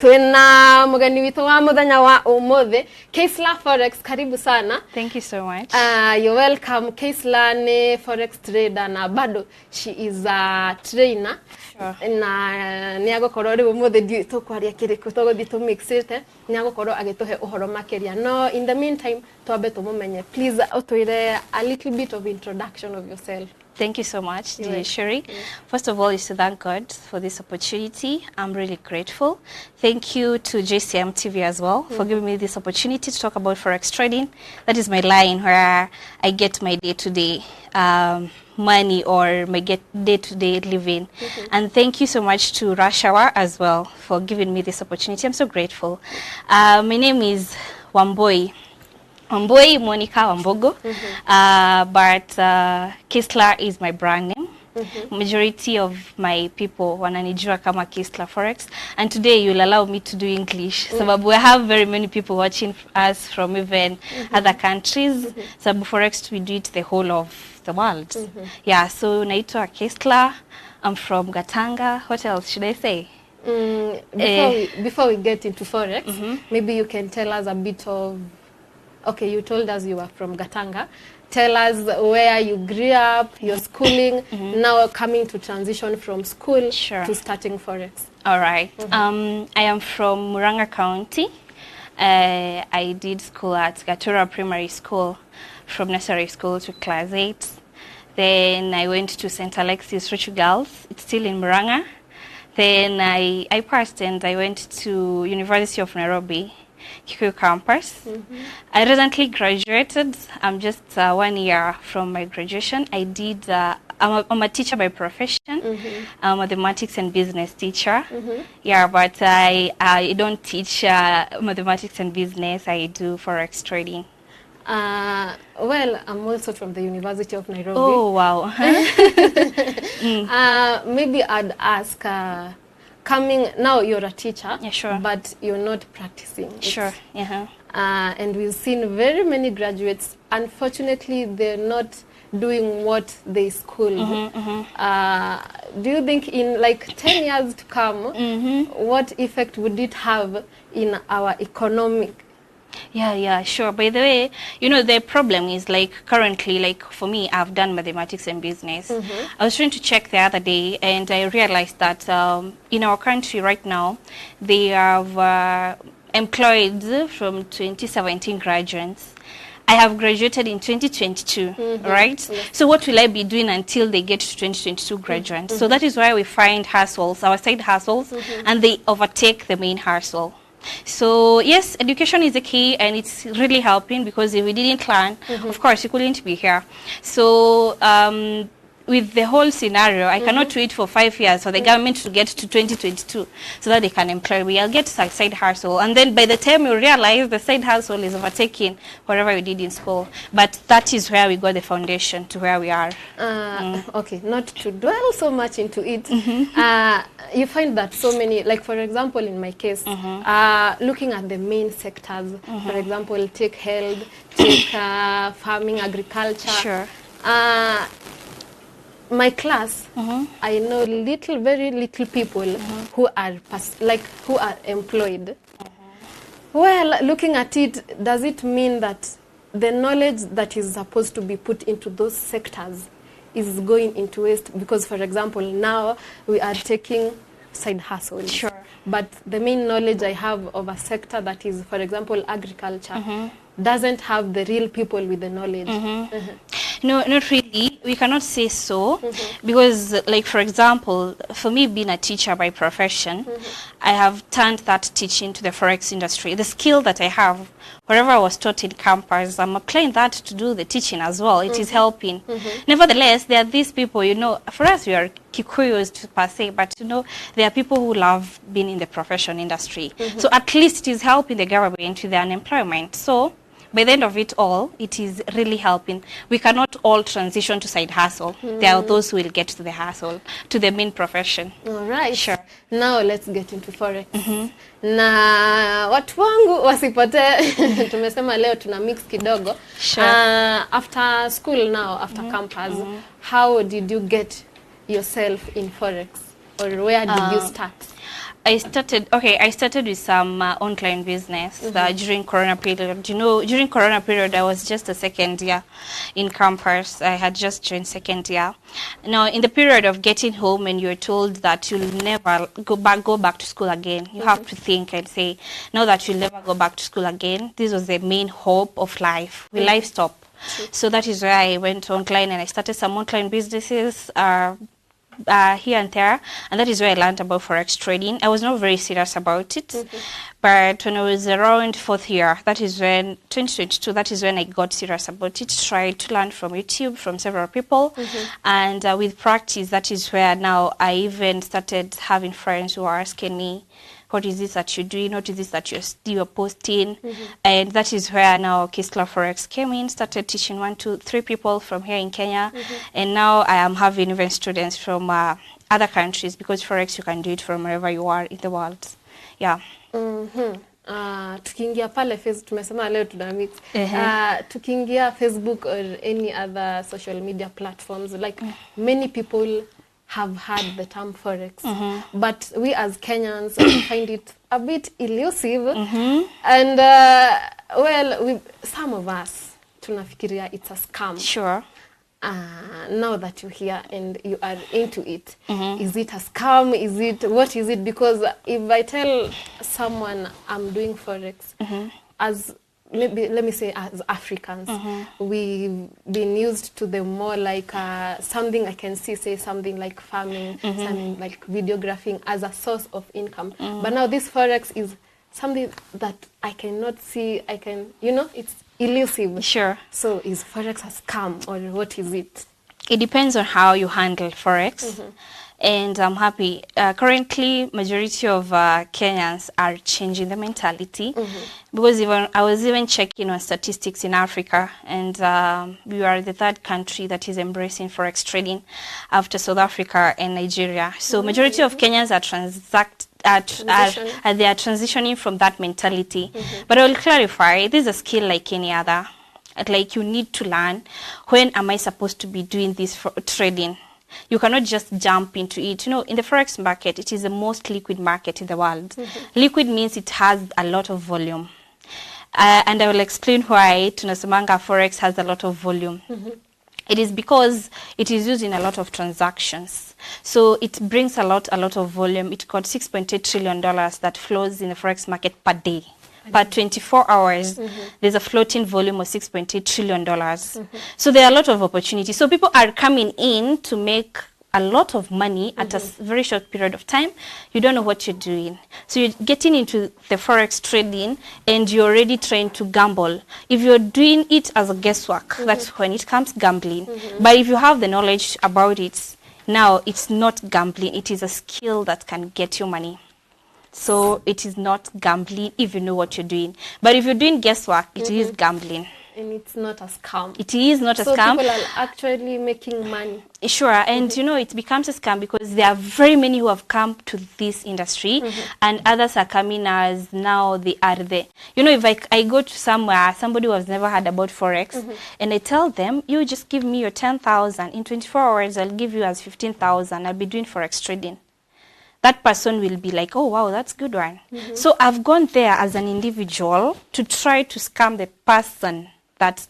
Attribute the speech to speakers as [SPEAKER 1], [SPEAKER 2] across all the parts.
[SPEAKER 1] Twina mugeni witu wa muthenya wa umuthi KEISLA Forex, karibu sana.
[SPEAKER 2] Thank you so much.
[SPEAKER 1] You're welcome. KEISLA ni forex trader na bado she is a trainer. Sure. Na ni agokoro ri umuthi ndi tukwaria kiriku tuguthi tu mix it ni agokoro agituhe uhoro makeria. No, in the meantime twabe tumumenye. Please utwire a little bit of introduction of yourself.
[SPEAKER 2] Thank you so much, Shuri. First of all, is to thank God for this opportunity. I'm really grateful. Thank you to JCM TV as well for giving me this opportunity to talk about Forex trading. That is my line where I get my day-to-day money or my day-to-day living. And thank you so much to Rush Hour as well for giving me this opportunity. I'm so grateful. My name is Wamboi Monica Wambogo, but KEISLA is my brand name. Majority of my people wananijua kama KEISLA Forex, and today you'll allow me to do English. Sababu we have very many people watching us from even other countries. Sababu Forex, we do it the whole of the world. Yeah, so naitwa KEISLA. I'm from Gatanga. What else should I say?
[SPEAKER 1] Before we get into Forex, maybe you can tell us a bit of. Okay, you told us you are from Gatanga. Tell us where you grew up, your schooling, now coming to transition from school to starting Forex.
[SPEAKER 2] All right. I am from Muranga County. I did school at Gatura Primary School, from nursery school to class 8. Then I went to St. Alexis Rich Girls. It's still in Muranga. Then I passed and I went to University of Nairobi, Kikuyu campus. I recently graduated. I'm just 1 year from my graduation. I did, I'm a teacher by profession. I'm a mathematics and business teacher. Yeah, but I don't teach mathematics and business. I do Forex trading.
[SPEAKER 1] Well, I'm also from the University of Nairobi.
[SPEAKER 2] Oh, wow.
[SPEAKER 1] Maybe I'd ask, coming now, you're a teacher, but you're not practicing. And we've seen very many graduates. Unfortunately, they're not doing what they schooled. Do you think in like 10 years to come, what effect would it have in our economic?
[SPEAKER 2] Yeah, sure. By the way, you know, the problem is like currently, like for me, I've done mathematics and business. I was trying to check the other day and I realized that in our country right now, they have employed from 2017 graduates. I have graduated in 2022, right? So what will I be doing until they get to 2022 graduates? So that is why we find hustles, our side hustles, and they overtake the main hustle. So yes, education is the key and it's really helping, because if we didn't learn, of course, we couldn't be here. So with the whole scenario, I cannot wait for 5 years for the government to get to 2022 so that they can employ me. I'll get a side hustle, and then by the time you realize the side hustle is overtaking whatever we did in school. But that is where we got the foundation to where we are.
[SPEAKER 1] Okay, not to dwell so much into it. You find that so many, like for example, in my case, looking at the main sectors, for example, take health, take farming, agriculture. My class, I know very little people who are employed. Well, looking at it, does it mean that the knowledge that is supposed to be put into those sectors is going into waste? Because, for example, now we are taking side hustles. But the main knowledge I have of a sector that is, for example, agriculture, doesn't have the real people with the knowledge.
[SPEAKER 2] No, not really. We cannot say so, because, like, for example, for me being a teacher by profession, I have turned that teaching to the Forex industry. The skill that I have, wherever I was taught in campus, I'm applying that to do the teaching as well. It is helping. Nevertheless, there are these people, you know, for us we are Kikuyus per se, but you know, there are people who love being in the profession industry. So at least it is helping the government with the unemployment. So by the end of it all, it is really helping. We cannot all transition to side hustle. There are those who will get to the hustle, to the main profession.
[SPEAKER 1] All right. Sure. Now let's get into Forex. Na watu wangu wasipote, tumesema leo tuna mix kidogo. After school now, after campus, how did you get yourself in Forex? Or where did you start?
[SPEAKER 2] I started with some online business during Corona period. You know, during Corona period, I was just a second year in campus. I had just joined second year. Now, in the period of getting home and you're told that you'll never go back to school again, you have to think and say, now that you'll never go back to school again, this was the main hope of life. Will life stop? So that is why I went online and I started some online businesses here and there, and that is where I learned about forex trading. I was not very serious about it, but when I was around fourth year, that is when 2022, that is when I got serious about it. Tried to learn from YouTube, from several people, and with practice, that is where now I even started having friends who are asking me, what is this that you're doing? What is this that you're posting? And that is where now KEISLA Forex came in, started teaching 1, 2, 3 people from here in Kenya. And now I am having even students from other countries, because Forex, you can do it from wherever you are in the world. Yeah.
[SPEAKER 1] Tukiingia pale Facebook, tumesema leo tuna mix. Tukiingia Facebook or any other social media platforms, like many people have had the term forex, but we as Kenyans find it a bit elusive, and well, some of us tunafikiria it's a scam.
[SPEAKER 2] Sure.
[SPEAKER 1] Now that you're here and you are into it, is it a scam? What is it? Because if I tell someone I'm doing forex, as maybe, let me say, as Africans, we've been used to the more like something I can say something like farming, something like videographing as a source of income. But now this forex is something that I cannot see. It's elusive.
[SPEAKER 2] Sure.
[SPEAKER 1] So is forex a scam, or what is it?
[SPEAKER 2] It depends on how you handle forex. And I'm happy. Currently, majority of Kenyans are changing the mentality, because I was even checking on statistics in Africa, and we are the 3rd country that is embracing forex trading after South Africa and Nigeria. So majority of Kenyans they are transitioning from that mentality. But I will clarify, this is a skill like any other. Like, you need to learn, when am I supposed to be doing this for trading? You cannot just jump into it. You know, in the forex market, it is the most liquid market in the world. Liquid means it has a lot of volume. And I will explain why tunasemanga forex has a lot of volume. It is because it is used in a lot of transactions. So it brings a lot of volume. It got $6.8 trillion that flows in the forex market per day. Per 24 hours, there's a floating volume of $6.8 trillion. So there are a lot of opportunities. So people are coming in to make a lot of money at a very short period of time. You don't know what you're doing. So you're getting into the forex trading and you're already trying to gamble. If you're doing it as a guesswork, that's when it comes gambling. But if you have the knowledge about it, now it's not gambling. It is a skill that can get you money. So it is not gambling if you know what you're doing. But if you're doing guesswork, it is gambling.
[SPEAKER 1] And it's not a scam.
[SPEAKER 2] It is not a scam.
[SPEAKER 1] So people are actually making money.
[SPEAKER 2] Sure. And, you know, it becomes a scam because there are very many who have come to this industry and others are coming as now they are there. You know, if I go to somewhere, somebody who has never heard about Forex, and I tell them, you just give me your 10,000. In 24 hours, I'll give you as 15,000. I'll be doing Forex trading. That person will be like, oh, wow, that's a good one. So I've gone there as an individual to try to scam the person that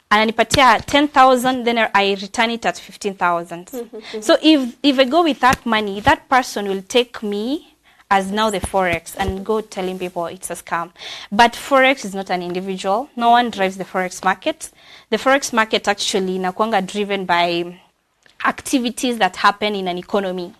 [SPEAKER 2] ananipatia 10,000, then I return it at 15,000. So if I go with that money, that person will take me as now the Forex and go telling people it's a scam. But Forex is not an individual. No one drives the Forex market. The Forex market actually inakuanga driven by activities that happen in an economy.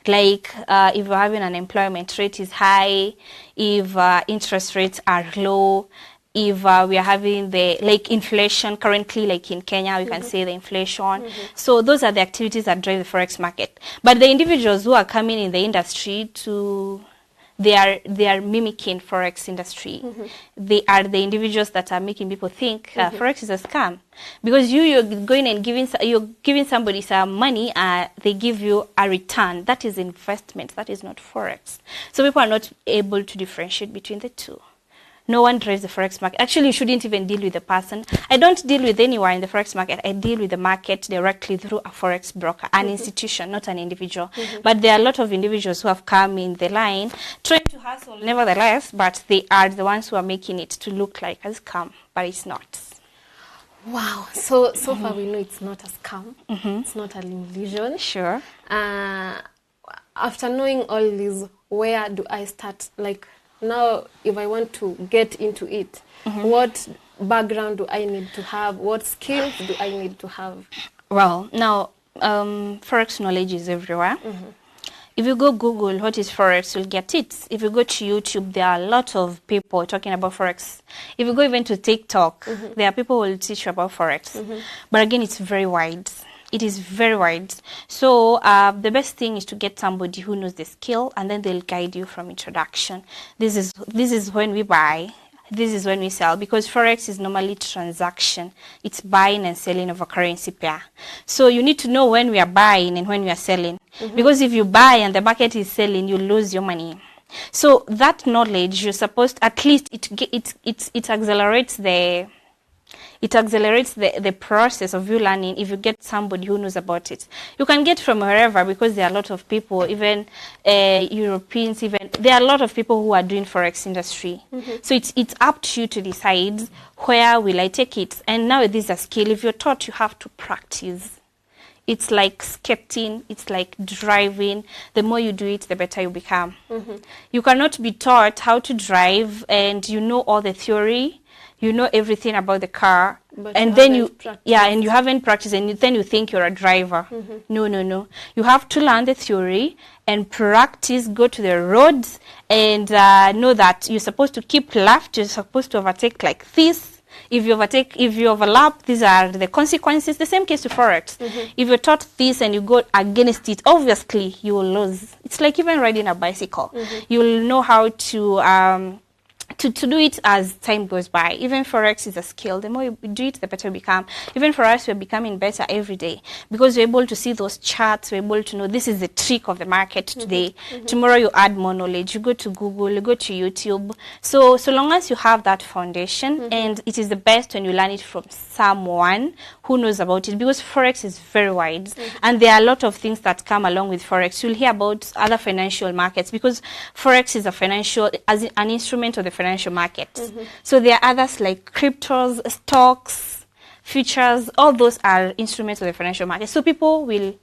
[SPEAKER 2] Like if you're having an employment rate is high, if interest rates are low, if we are having the inflation currently, like in Kenya, we can say the inflation. So those are the activities that drive the Forex market. But the individuals who are coming in the industry they are mimicking Forex industry. They are the individuals that are making people think Forex is a scam, because you're going and giving somebody some money, they give you a return. That is investment. That is not Forex. So people are not able to differentiate between the two. No one drives the forex market. Actually, you shouldn't even deal with the person. I don't deal with anyone in the forex market. I deal with the market directly through a forex broker, an institution, not an individual. But there are a lot of individuals who have come in the line trying to hustle, nevertheless, but they are the ones who are making it to look like a scam, but it's not.
[SPEAKER 1] Wow. So far we know it's not a scam. It's not an illusion.
[SPEAKER 2] Sure.
[SPEAKER 1] After knowing all this, where do I start? Like, now, if I want to get into it, what background do I need to have? What skills do I need to have?
[SPEAKER 2] Well, now, forex knowledge is everywhere. If you go Google what is forex, you'll get it. If you go to YouTube, there are a lot of people talking about forex. If you go even to TikTok, there are people who will teach you about forex. But again, it's very wide. It is very wide. So the best thing is to get somebody who knows the skill, and then they'll guide you from introduction. This is when we buy. This is when we sell, because forex is normally transaction. It's buying and selling of a currency pair. So you need to know when we are buying and when we are selling. Because if you buy and the market is selling, you lose your money. So that knowledge, you're supposed, at least it accelerates the process of you learning if you get somebody who knows about it. You can get from wherever, because there are a lot of people, even Europeans, there are a lot of people who are doing forex industry. So it's up to you to decide where will I take it. And now this is a skill. If you're taught, you have to practice. It's like skating, it's like driving. The more you do it, the better you become. You cannot be taught how to drive and you know all the theory, you know everything about the car,
[SPEAKER 1] but
[SPEAKER 2] and then you haven't practiced, and then you think you're a driver. No. You have to learn the theory and practice, go to the roads, and know that you're supposed to keep left, you're supposed to overtake like this. If you overlap, these are the consequences. The same case to forex. If you're taught this and you go against it, obviously you will lose. It's like even riding a bicycle. You will know how to do it as time goes by. Even forex is a skill. The more you do it, the better you become. Even for us, we're becoming better every day, because we're able to see those charts. We're able to know this is the trick of the market today. Tomorrow you add more knowledge. You go to Google, you go to YouTube. So long as you have that foundation, and it is the best when you learn it from someone who knows about it, because forex is very wide, and there are a lot of things that come along with forex. You'll hear about other financial markets, because forex is an instrument of the financial market. So there are others like cryptos, stocks, futures. All those are instruments of the financial market. So people will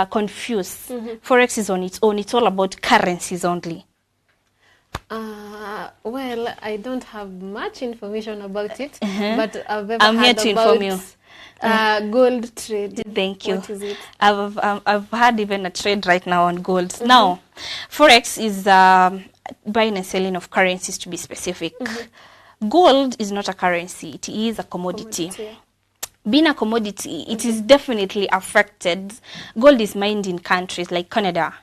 [SPEAKER 2] confuse. Forex is on its own. It's all about currencies only.
[SPEAKER 1] Well, I don't have much information about it, but
[SPEAKER 2] I'm here to inform you.
[SPEAKER 1] Gold trade.
[SPEAKER 2] Thank you.
[SPEAKER 1] What is it?
[SPEAKER 2] I've had even a trade right now on gold. Now, forex is buying and selling of currencies, to be specific. Gold is not a currency. It is a commodity. Being a commodity, it is definitely affected. Gold is mined in countries like Canada.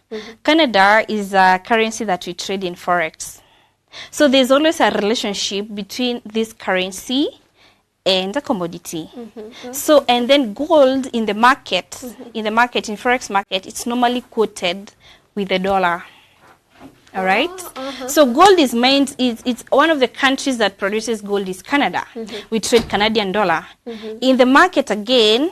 [SPEAKER 2] Canada is a currency that we trade in forex. So there's always a relationship between this currency and a commodity. So, and then gold in the market, in forex market, it's normally quoted with the dollar. All right. So gold is mined. It's one of the countries that produces gold is Canada. We trade Canadian dollar. In the market again,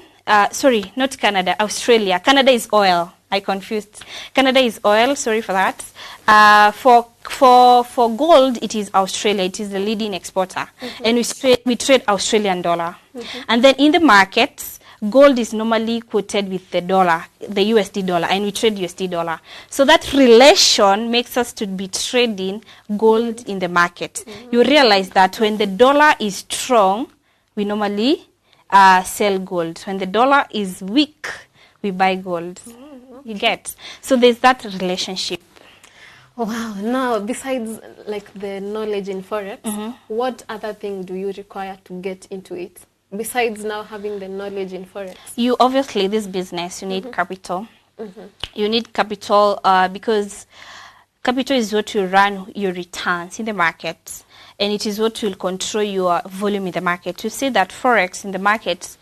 [SPEAKER 2] sorry, not Canada, Australia. Canada is oil. I confused. Canada is oil. Sorry for that. For gold, it is Australia. It is the leading exporter, and we trade Australian dollar. And then in the markets, gold is normally quoted with the dollar, the USD dollar, and we trade USD dollar. So that relation makes us to be trading gold in the market. You realize that when the dollar is strong, we normally sell gold. When the dollar is weak, we buy gold. You get? So there's that relationship.
[SPEAKER 1] Wow. Now, besides like the knowledge in forex, what other thing do you require to get into it? Besides now having the knowledge in forex,
[SPEAKER 2] you obviously, this business, you need capital. You need capital because capital is what will run your returns in the market, and it is what will control your volume in the market. You see that forex in the market,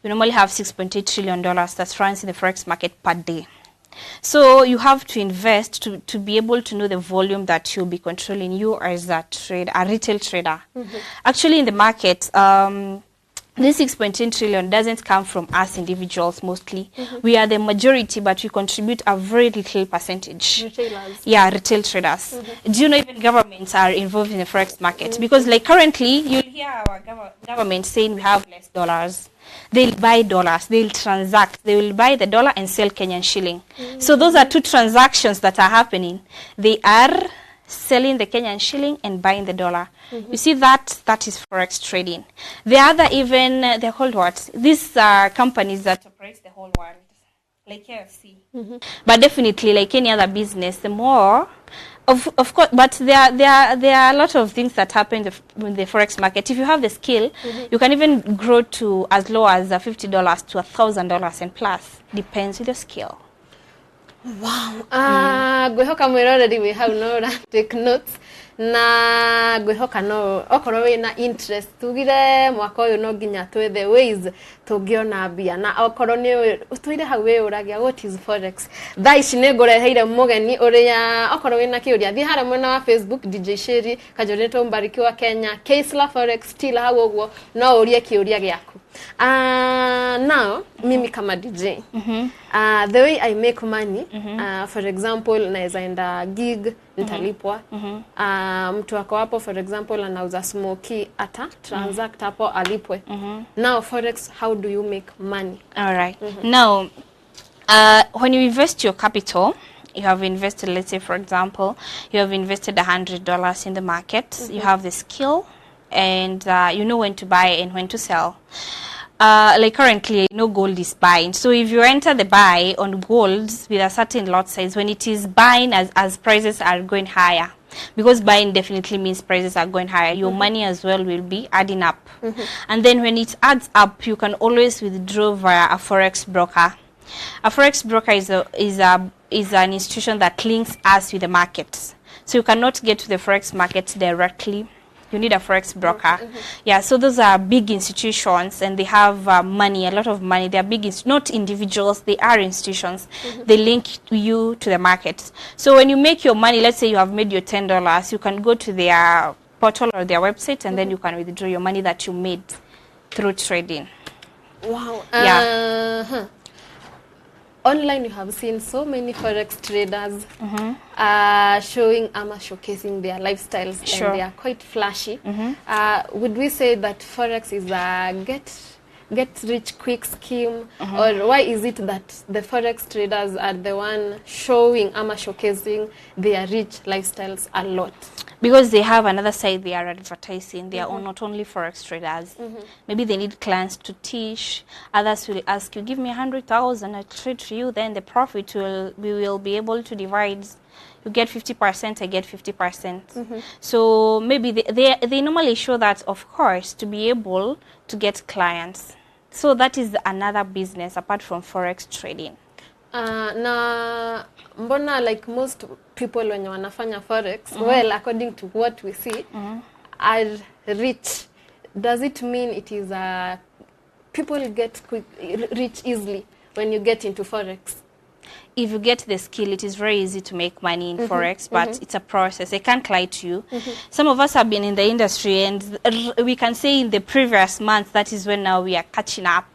[SPEAKER 2] we normally have $6.8 trillion that runs in the forex market per day. So you have to invest to be able to know the volume that you'll be controlling, you as a trader, a retail trader. Actually, in the market, this 6.10 trillion doesn't come from us individuals mostly. We are the majority, but we contribute a very little percentage.
[SPEAKER 1] Retailers.
[SPEAKER 2] Yeah, retail traders. Do you know even governments are involved in the forex market? Because like currently, you'll hear our government saying we have less dollars. They'll buy dollars, they'll transact, they will buy the dollar and sell Kenyan shilling. So those are two transactions that are happening. They are selling the Kenyan shilling and buying the dollar. You see, that is forex trading. The other even, they're called what? These are companies that operate the whole world, like KFC. But definitely, like any other business, the more, of course, but there are a lot of things that happen in the forex market. If you have the skill, you can even grow to as low as $50 to $1,000 and plus. Depends with your skill.
[SPEAKER 1] Wow. Gwihoka mwiroreri we have no take notes na gwihoka no okorwo wina interest tugire mwaka uyu no nginya twethe ways tungiona mbia na okorwo ni twire hau we uragia what is forex thaa ici ne ngureheire mugeni uria okorwo wina kiuria thi hara mwena wa Facebook DJ Sheri kajoretwo Mbariki wa Kenya KEISLA forex still hau uguo no urie kiuria giaku. Now mimi kama DJ the way I make money for example naweza enda gig nitalipwa mtu wako hapo for example anauza smoky ata transact hapo alipwe. Now forex, how do you make money?
[SPEAKER 2] All right. Now when you invest your capital, you have invested, let's say for example you have invested $100 in the market. You have the skill and you know when to buy and when to sell. Like currently, gold is buying. So if you enter the buy on gold with a certain lot size, when it is buying as prices are going higher, because buying definitely means prices are going higher, your money as well will be adding up. And then when it adds up, you can always withdraw via a forex broker. A forex broker is an institution that links us with the market. So you cannot get to the forex market directly. You need a forex broker. Yeah, so those are big institutions and they have money, a lot of money. They are big, not individuals, they are institutions. They link you to the market. So when you make your money, let's say you have made your $10, you can go to their portal or their website and then you can withdraw your money that you made through trading.
[SPEAKER 1] Wow.
[SPEAKER 2] Yeah.
[SPEAKER 1] Online, you have seen so many forex traders showing showcasing their lifestyles, and they are quite flashy. Would we say that forex is a get rich quick scheme, or why is it that the forex traders are the one showing showcasing their rich lifestyles a lot?
[SPEAKER 2] Because they have another side they are advertising. They are not only forex traders. Maybe they need clients to teach. Others will ask you, give me 100,000, I trade for you. Then the profit we will be able to divide. You get 50%, I get 50%. So maybe they normally show that, of course, to be able to get clients. So that is another business apart from forex trading.
[SPEAKER 1] Na mbona like most people when wanafanya forex, well, according to what we see, are rich. Does it mean it is people get rich easily when you get into forex?
[SPEAKER 2] If you get the skill, it is very easy to make money in forex, but it's a process. I can't lie to you. Some of us have been in the industry, and we can say in the previous month, that is when now we are catching up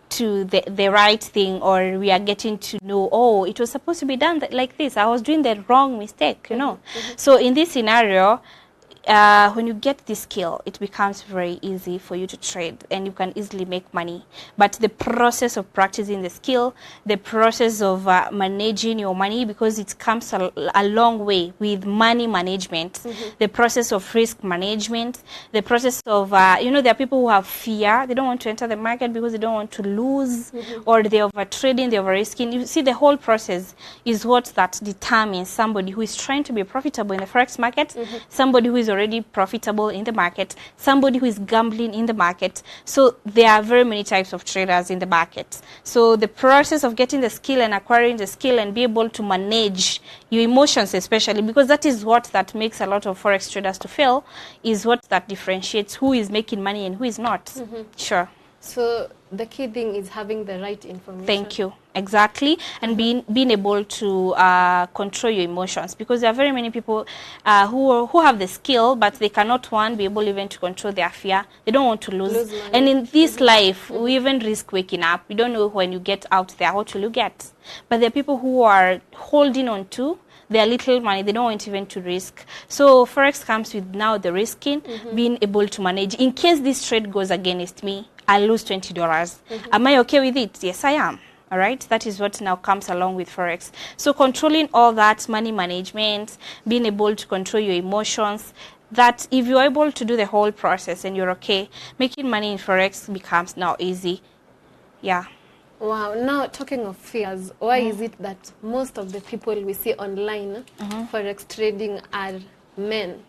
[SPEAKER 2] to the right thing, or we are getting to know, oh, it was supposed to be done like this. I was doing the wrong mistake, you know. So in this scenario, when you get this skill, it becomes very easy for you to trade and you can easily make money. But the process of practicing the skill, the process of managing your money, because it comes a long way with money management, the process of risk management, the process of, there are people who have fear. They don't want to enter the market because they don't want to lose, or they're over trading, they're over risking. You see, the whole process is what that determines somebody who is trying to be profitable in the forex market, somebody who is already profitable in the market, somebody who is gambling in the market. So there are very many types of traders in the market. So the process of getting the skill and acquiring the skill and be able to manage your emotions, especially because that is what that makes a lot of forex traders to fail, is what that differentiates who is making money and who is not. Sure.
[SPEAKER 1] So the key thing is having the right information.
[SPEAKER 2] Thank you. Exactly. And being able to control your emotions, because there are very many people who have the skill, but they cannot, one, be able even to control their fear. They don't want to lose.
[SPEAKER 1] Money.
[SPEAKER 2] And in this life, we even risk waking up. You don't know when you get out there, what will you get? But there are people who are holding on to their little money. They don't want even to risk. So Forex comes with now the risking, being able to manage. In case this trade goes against me, I'll lose $20. Am I okay with it? Yes, I am. All right, that is what now comes along with Forex. So controlling all that, money management, being able to control your emotions, that if you're able to do the whole process and you're okay, making money in Forex becomes now easy. Yeah.
[SPEAKER 1] Wow. Now, talking of fears, why is it that most of the people we see online Forex trading are men?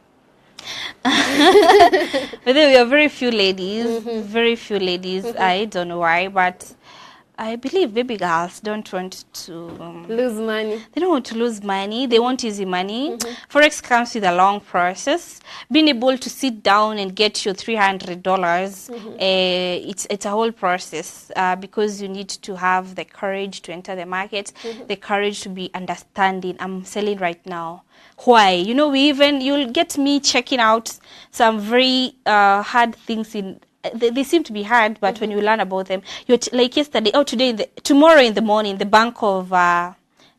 [SPEAKER 2] But then we are very few ladies, very few ladies. I don't know why, but I believe baby girls don't want to
[SPEAKER 1] lose money.
[SPEAKER 2] They don't want to lose money. They want easy money. Forex comes with a long process. Being able to sit down and get your $300, it's a whole process because you need to have the courage to enter the market, the courage to be understanding. I'm selling right now. Why? You know, you'll get me checking out some very hard things in. They seem to be hard, but when you learn about them, you're like yesterday, tomorrow in the morning, the Bank of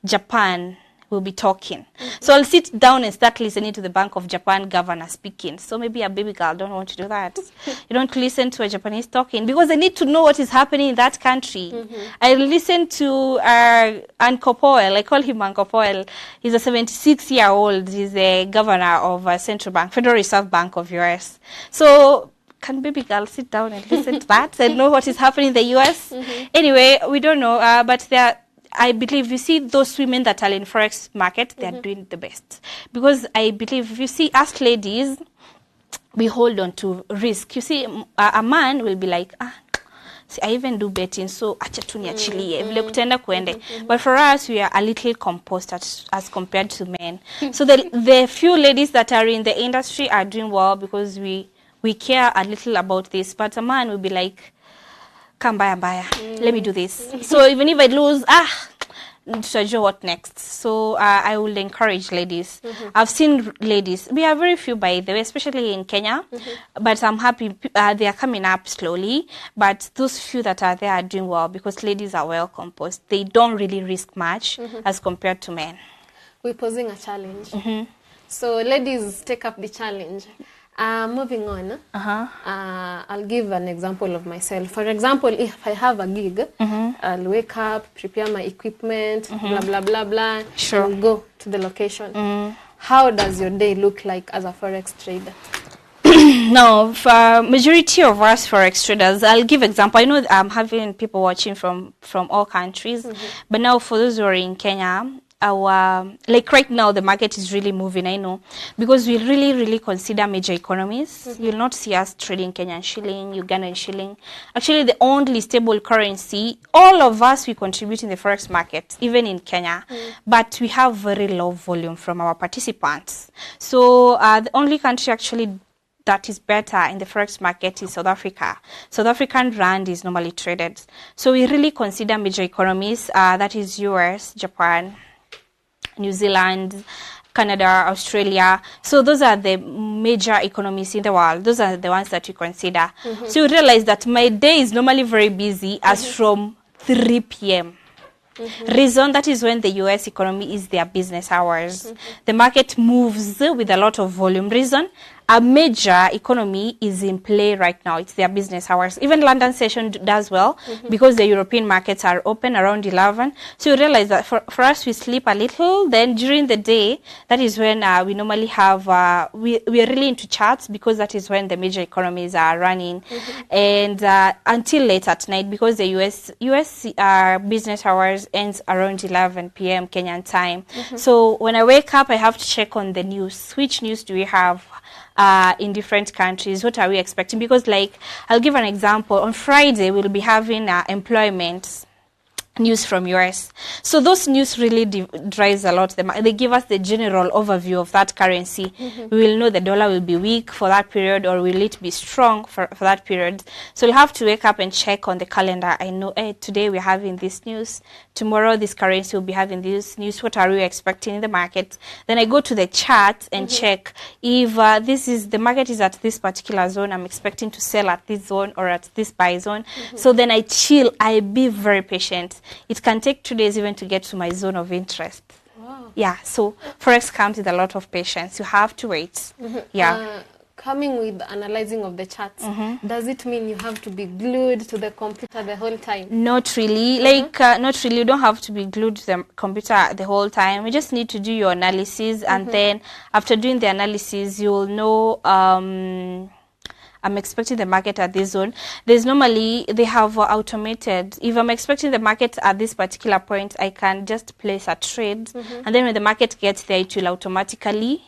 [SPEAKER 2] Japan will be talking. So I'll sit down and start listening to the Bank of Japan governor speaking. So maybe a baby girl don't want to do that. You don't listen to a Japanese talking because I need to know what is happening in that country. I listen to Uncle Powell. I call him Uncle Powell. He's a 76-year-old. He's a governor of Central Bank, Federal Reserve Bank of US. So can baby girl sit down and listen to that and know what is happening in the US? Anyway, we don't know, but I believe you see those women that are in Forex market, they are doing the best. Because I believe if you see us ladies, we hold on to risk. You see, a man will be like, see, I even do betting, so acha tu niachilie, vile kutenda kuende. But for us, we are a little composed as compared to men. So the few ladies that are in the industry are doing well because we care a little about this, but a man will be like, come buy, let me do this. So even if I lose, tutajua what next. So I will encourage ladies. I've seen ladies, we are very few by the way, especially in Kenya, but I'm happy they are coming up slowly, but those few that are there are doing well because ladies are well composed. They don't really risk much as compared to men.
[SPEAKER 1] We're posing a challenge. So ladies, take up the challenge. Moving on, I'll give an example of myself. For example, if I have a gig, I'll wake up, prepare my equipment, blah, blah, blah, blah, and go to the location. How does your day look like as a Forex trader?
[SPEAKER 2] Now, for majority of us Forex traders, I'll give example. I know I'm having people watching from all countries, but now for those who are in Kenya, like right now the market is really moving, I know, because we really consider major economies. You'll not see us trading Kenyan shilling, Ugandan shilling. Actually, the only stable currency, all of us, we contribute in the Forex market, even in Kenya, but we have very low volume from our participants. So the only country actually that is better in the Forex market is South Africa. South African rand is normally traded. So we really consider major economies, that is US, Japan, New Zealand, Canada, Australia. So those are the major economies in the world. Those are the ones that you consider. So you realize that my day is normally very busy as from 3 p.m. Reason, that is when the US economy is their business hours. The market moves with a lot of volume. Reason, a major economy is in play right now. It's their business hours. Even London session does well because the European markets are open around 11. So you realize that for us, we sleep a little. Then during the day, that is when we normally have, we are really into charts because that is when the major economies are running. And until late at night, because the US business hours ends around 11 p.m. Kenyan time. So when I wake up, I have to check on the news. Which news do we have in different countries? What are we expecting? Because, like, I'll give an example. On Friday, we'll be having employment news from US. So those news really drives a lot. They give us the general overview of that currency. We will know the dollar will be weak for that period, or will it be strong for that period. So we'll have to wake up and check on the calendar. I know, today we're having this news. Tomorrow this currency will be having this news. What are we expecting in the market? Then I go to the chart and check if the market is at this particular zone. I'm expecting to sell at this zone or at this buy zone. So then I chill. I be very patient. It can take 2 days even to get to my zone of interest.
[SPEAKER 1] Wow.
[SPEAKER 2] Yeah, so Forex comes with a lot of patience. You have to wait. Yeah.
[SPEAKER 1] Coming with analyzing of the charts, does it mean you have to be glued to the computer the whole time?
[SPEAKER 2] Not really. Not really. You don't have to be glued to the computer the whole time. You just need to do your analysis, and then after doing the analysis, you will know. I'm expecting the market at this zone. There's normally, they have automated. If I'm expecting the market at this particular point, I can just place a trade. And then when the market gets there, it will automatically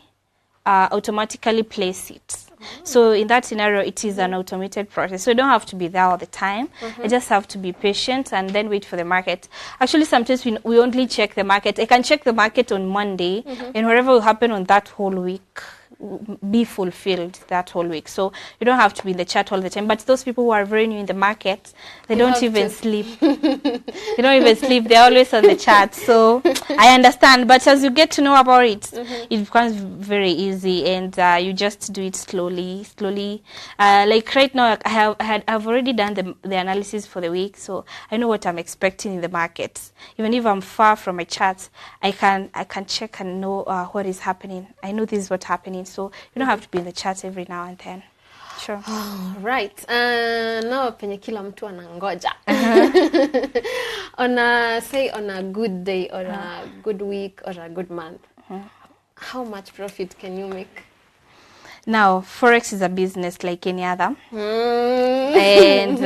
[SPEAKER 2] place it. So in that scenario, it is an automated process. So you don't have to be there all the time. I just have to be patient and then wait for the market. Actually, sometimes we only check the market. I can check the market on Monday, and whatever will happen on that whole week be fulfilled that whole week. So you don't have to be in the chat all the time. But those people who are very new in the market, they don't even sleep. They don't even sleep. They're always on the chat. So I understand. But as you get to know about it, it becomes very easy, and you just do it slowly. Like right now, I've already done the analysis for the week, so I know what I'm expecting in the market. Even if I'm far from my charts, I can check and know what is happening. I know this is what's happening. So you don't have to be in the chat every now and then. Sure.
[SPEAKER 1] Right. Now penye kila mtu anangoja. On a good day or a good week or a good month, how much profit can you make?
[SPEAKER 2] Now, Forex is a business like any other. And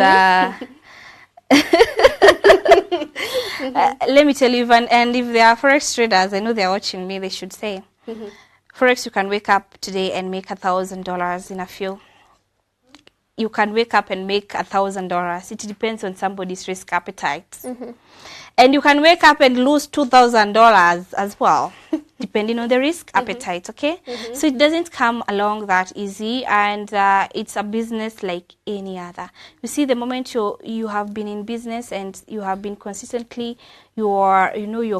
[SPEAKER 2] let me tell you, and if there are Forex traders, I know they're watching me, they should say, Forex, you can wake up today and make $1,000 in a few. You can wake up and make $1,000. It depends on somebody's risk appetite. And you can wake up and lose $2,000 as well, depending on the risk appetite, okay? So it doesn't come along that easy, and it's a business like any other. You see, the moment you have been in business and you have been consistently your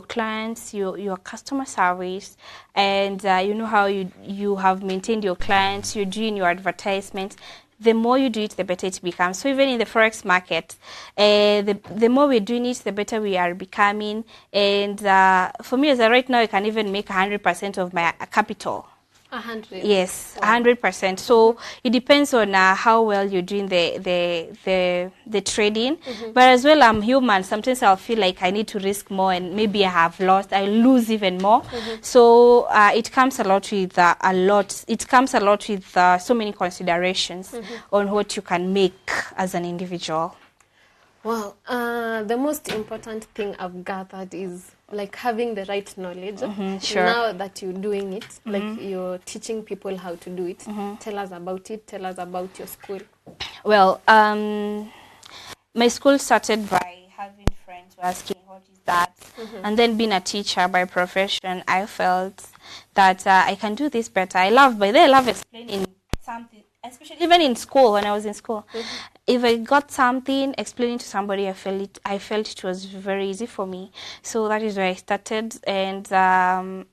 [SPEAKER 2] clients, your customer service, and you know how you have maintained your clients, you're doing your advertisement. The more you do it, the better it becomes. So even in the Forex market, the more we're doing it, the better we are becoming. And for me, as right now, I can even make 100% of my capital.
[SPEAKER 1] 100?
[SPEAKER 2] Yes, 100%. So it depends on how well you're doing the trading. But as well, I'm human. Sometimes I'll feel like I need to risk more, and maybe I have lost. I lose even more. So it comes a lot with It comes a lot with so many considerations on what you can make as an individual.
[SPEAKER 1] Well, the most important thing I've gathered is like having the right knowledge.
[SPEAKER 2] Sure.
[SPEAKER 1] Now that you're doing it, like you're teaching people how to do it, tell us about it. Tell us about your school.
[SPEAKER 2] Well, my school started by having friends asking what is that, and then being a teacher by profession, I felt that I can do this better. I love explaining something, especially even in school. When I was in school, if I got something, explaining to somebody, I felt it was very easy for me. So that is where I started, and I'm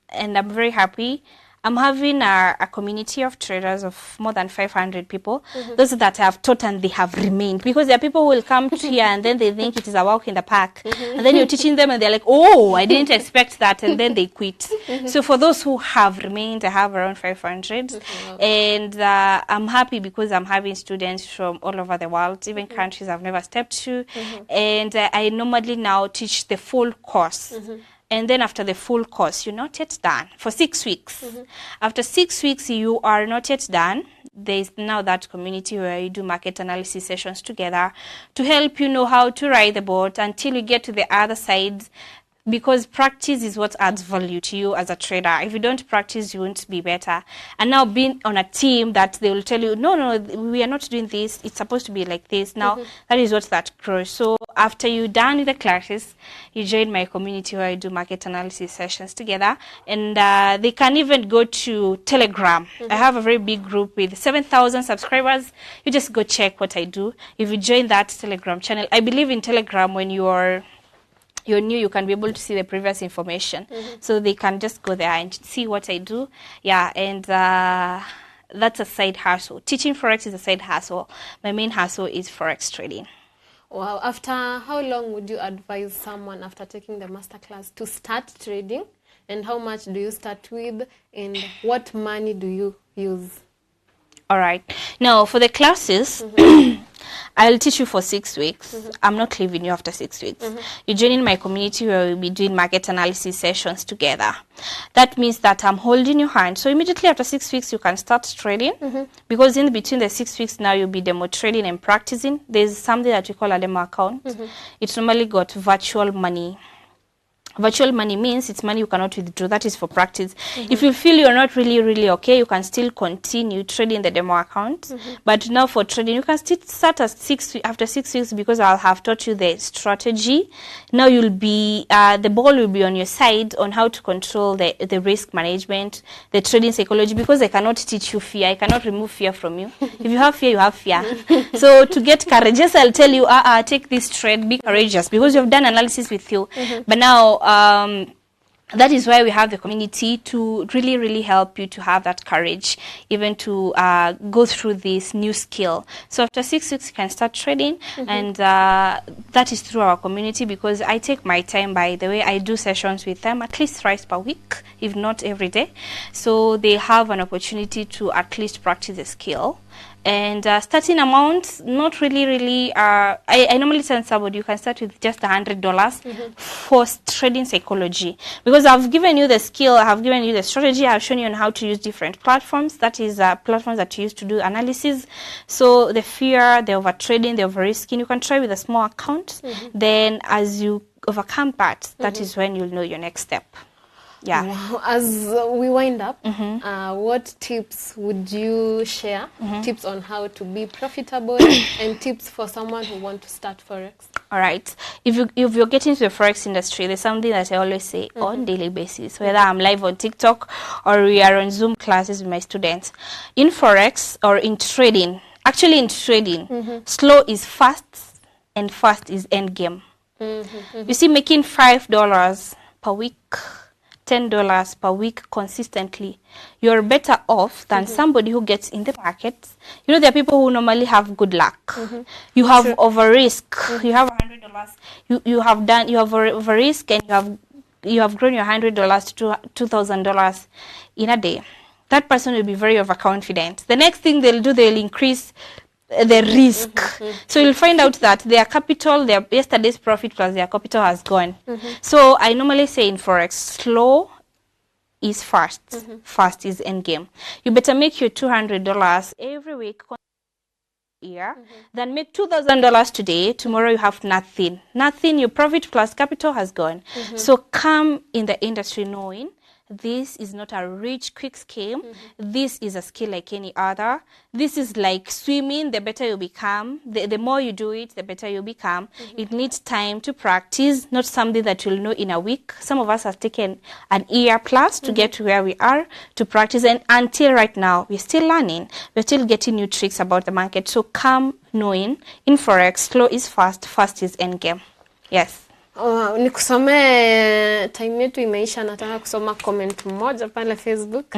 [SPEAKER 2] very happy. I'm having a community of traders of more than 500 people. Those that have taught and they have remained. Because there are people who will come here and then they think it is a walk in the park. And then you're teaching them and they're like, oh, I didn't expect that. And then they quit. So for those who have remained, I have around 500. And I'm happy because I'm having students from all over the world, even countries I've never stepped to. And I normally now teach the full course. And then after the full course, you're not yet done for 6 weeks. After 6 weeks, you are not yet done. There's now that community where you do market analysis sessions together to help you know how to ride the boat until you get to the other side. because practice is what adds value to you as a trader. If you don't practice, you won't be better. And now being on a team that they will tell you, no, we are not doing this. It's supposed to be like this. Now, that is what that grows. So after you're done with the classes, you join my community where I do market analysis sessions together. And they can even go to Telegram. I have a very big group with 7,000 subscribers. You just go check what I do. If you join that Telegram channel, I believe in Telegram when you're new, you can be able to see the previous information. So they can just go there and see what I do. Yeah, and that's a side hustle. Teaching Forex is a side hustle. My main hustle is Forex trading.
[SPEAKER 1] Wow. After how long would you advise someone after taking the masterclass to start trading? And how much do you start with? And what money do you use?
[SPEAKER 2] All right. Now, for the classes, I'll teach you for 6 weeks. I'm not leaving you after 6 weeks. You join in my community where we'll be doing market analysis sessions together. That means that I'm holding your hand. So immediately after 6 weeks, you can start trading. Because in between the 6 weeks now, you'll be demo trading and practicing. There's something that we call a demo account. It's normally got virtual money. Virtual money means it's money you cannot withdraw. That is for practice. If you feel you're not really okay, you can still continue trading the demo account. But now for trading, you can still start at after 6 weeks, because I'll have taught you the strategy. Now you'll be, the ball will be on your side on how to control the risk management, the trading psychology, because I cannot teach you fear. I cannot remove fear from you. If you have fear, you have fear. So to get courageous, I'll tell you, take this trade, be courageous, because you've done analysis with you. But now, that is why we have the community to really help you to have that courage, even to go through this new skill. So after 6 weeks, you can start trading, and that is through our community, because I take my time. By the way, I do sessions with them at least thrice per week, if not every day. So they have an opportunity to at least practice the skill. And starting amount, not really. I normally tell somebody you can start with just $100 for trading psychology, because I've given you the skill, I have given you the strategy, I've shown you on how to use different platforms. That is platforms that you use to do analysis. So the fear, the over trading, the over risking, you can try with a small account. Then as you overcome that, that is when you'll know your next step. Yeah.
[SPEAKER 1] Wow. As we wind up, what tips would you share? Tips on how to be profitable and tips for someone who wants to start Forex?
[SPEAKER 2] All right. If you're getting into the Forex industry, there's something that I always say on daily basis, whether I'm live on TikTok or we are on Zoom classes with my students. In Forex or in trading, actually in trading, slow is fast and fast is end game. You see, making $5 per week, $10 per week consistently, you're better off than somebody who gets in the market. You know, there are people who normally have good luck. You have over risk. You have $100. You have over risk, and you have grown your $100 to $2,000 in a day. That person will be very overconfident. The next thing they'll do, they'll increase the risk. So you'll find out that their capital, their yesterday's profit plus their capital has gone. So I normally say in Forex, slow is fast, fast is end game. You better make your $200 every week year, then make $2,000 today. Tomorrow you have nothing. Your profit plus capital has gone. So come in the industry knowing this is not a rich, quick scheme. This is a skill like any other. This is like swimming. The better you become, the more you do it, the better you become. It needs time to practice, not something that you'll know in a week. Some of us have taken an year plus to get to where we are to practice. And until right now, we're still learning. We're still getting new tricks about the market. So come knowing in Forex, slow is fast, fast is end game. Yes.
[SPEAKER 1] Nikusome time yetu imeisha, nataka kusoma comment moja pale Facebook.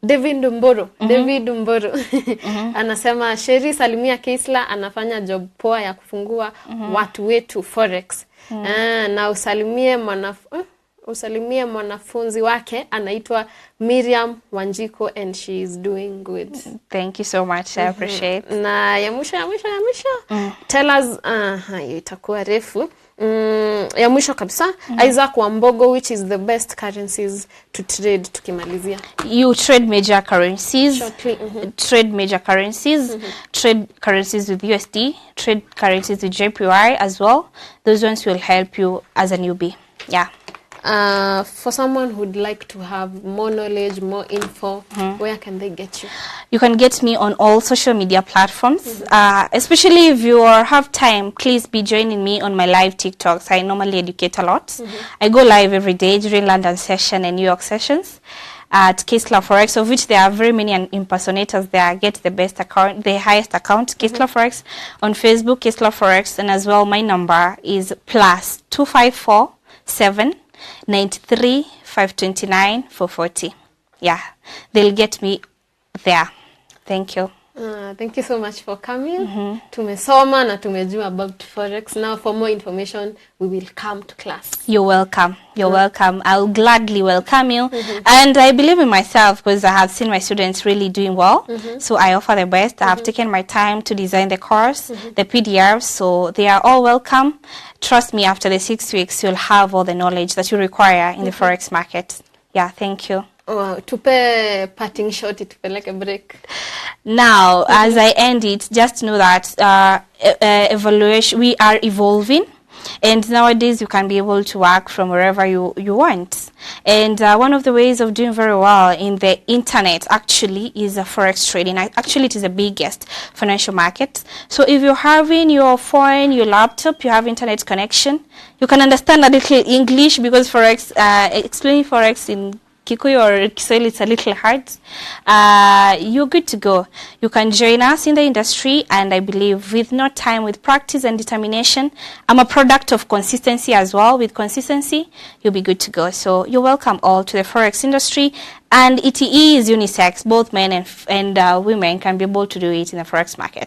[SPEAKER 1] David Mboro anasema Sheri salimia KEISLA, anafanya job poa ya kufungua watu wetu Forex. Na usalimie mwanafunzi wake anaitwa Miriam Wanjiko and she is doing good.
[SPEAKER 2] Thank you so much. I appreciate.
[SPEAKER 1] Na ya mwisho. Tell us, itakuwa refu. Ya mwisho kabisa, Isaac Wambogo, which is the best currencies to trade tukimalizia?
[SPEAKER 2] You trade major currencies.
[SPEAKER 1] Shortly.
[SPEAKER 2] Trade major currencies. Trade currencies with USD. Trade currencies with JPY as well. Those ones will help you as a newbie. Yeah.
[SPEAKER 1] For someone who'd like to have more knowledge, more info, where can they get you?
[SPEAKER 2] You can get me on all social media platforms. Especially if you have time, please be joining me on my live TikToks. I normally educate a lot. I go live every day during London session and New York sessions at KEISLA Forex, of which there are very many impersonators there. Get the best account, the highest account, KEISLA Forex on Facebook, KEISLA Forex, and as well my number is +254 793 529 440. Yeah, they'll get me there. Thank you.
[SPEAKER 1] Thank you so much for coming. Tumesoma na tumejua about Forex. Now for more information, we will come to class.
[SPEAKER 2] You're welcome. You're welcome. I'll gladly welcome you. And I believe in myself because I have seen my students really doing well. So I offer the best. I have taken my time to design the course, the PDFs, so they are all welcome. Trust me, after the 6 weeks, you'll have all the knowledge that you require in the Forex market. Yeah, thank you.
[SPEAKER 1] Tupe parting shot, tupe a break.
[SPEAKER 2] Now, as I end it, just know that evaluation, we are evolving. And nowadays, you can be able to work from wherever you want. And one of the ways of doing very well in the internet actually is Forex trading. Actually, it is the biggest financial market. So if you're having your phone, your laptop, you have internet connection, you can understand a little English because Forex, explaining Forex in Kikuyu or Kiswahili, it's a little hard. You're good to go. You can join us in the industry, and I believe with no time, with practice and determination, I'm a product of consistency as well. With consistency, you'll be good to go. So you're welcome all to the Forex industry, and it is unisex. Both men and women can be able to do it in the Forex market.